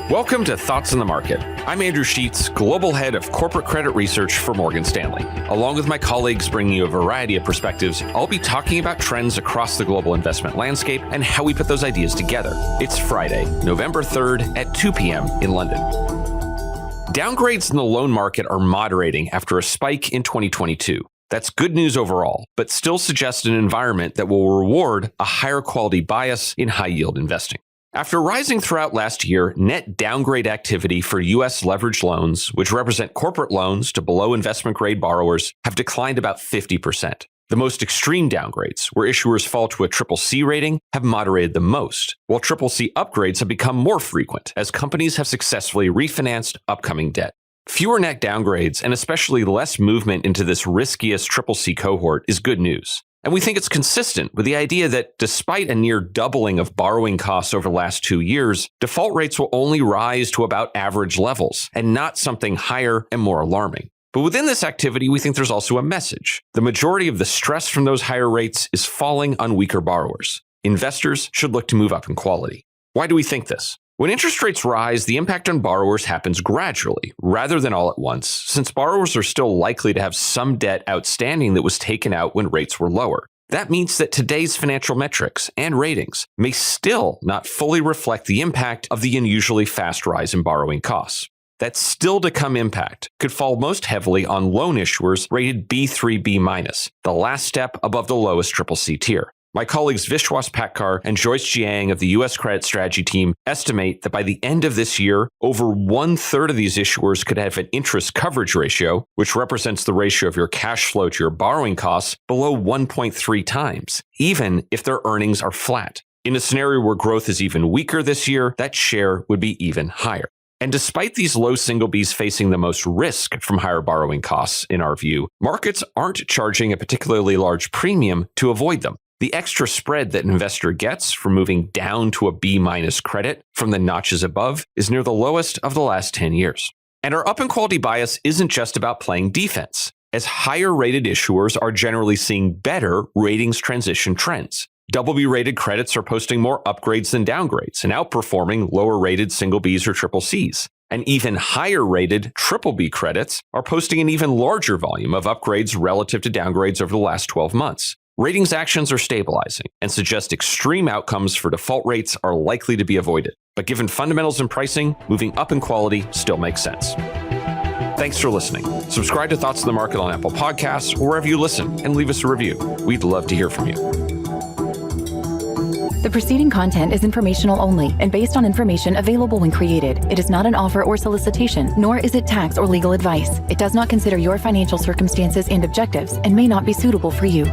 Welcome to Thoughts on the Market. I'm Andrew Sheets, Global Head of Corporate Credit Research for Morgan Stanley. Along with my colleagues bringing you a variety of perspectives, I'll be talking about trends across the global investment landscape and how we put those ideas together. It's Friday, November 3rd at 2 p.m. in London. Downgrades in the loan market are moderating after a spike in 2022. That's good news overall, but still suggests an environment that will reward a higher quality bias in high-yield investing. After rising throughout last year, net downgrade activity for U.S. leveraged loans, which represent corporate loans to below investment-grade borrowers, have declined about 50%. The most extreme downgrades, where issuers fall to a CCC rating, have moderated the most, while CCC upgrades have become more frequent as companies have successfully refinanced upcoming debt. Fewer net downgrades and especially less movement into this riskiest CCC cohort is good news. And we think it's consistent with the idea that despite a near doubling of borrowing costs over the last 2 years, default rates will only rise to about average levels and not something higher and more alarming. But within this activity, we think there's also a message. The majority of the stress from those higher rates is falling on weaker borrowers. Investors should look to move up in quality. Why do we think this? When interest rates rise, the impact on borrowers happens gradually, rather than all at once, since borrowers are still likely to have some debt outstanding that was taken out when rates were lower. That means that today's financial metrics and ratings may still not fully reflect the impact of the unusually fast rise in borrowing costs. That still to come impact could fall most heavily on loan issuers rated B3, B-, the last step above the lowest CCC tier. My colleagues Vishwas Patkar and Joyce Jiang of the U.S. Credit Strategy team estimate that by the end of this year, over 1/3 of these issuers could have an interest coverage ratio, which represents the ratio of your cash flow to your borrowing costs, below 1.3 times, even if their earnings are flat. In a scenario where growth is even weaker this year, that share would be even higher. And despite these low single Bs facing the most risk from higher borrowing costs, in our view, markets aren't charging a particularly large premium to avoid them. The extra spread that an investor gets from moving down to a B- credit from the notches above is near the lowest of the last 10 years. And our up in quality bias isn't just about playing defense, as higher rated issuers are generally seeing better ratings transition trends. BB rated credits are posting more upgrades than downgrades and outperforming lower rated single Bs or CCCs. And even higher rated BBB credits are posting an even larger volume of upgrades relative to downgrades over the last 12 months. Ratings actions are stabilizing and suggest extreme outcomes for default rates are likely to be avoided. But given fundamentals and pricing, moving up in quality still makes sense. Thanks for listening. Subscribe to Thoughts on the Market on Apple Podcasts or wherever you listen and leave us a review. We'd love to hear from you. The preceding content is informational only and based on information available when created. It is not an offer or solicitation, nor is it tax or legal advice. It does not consider your financial circumstances and objectives and may not be suitable for you.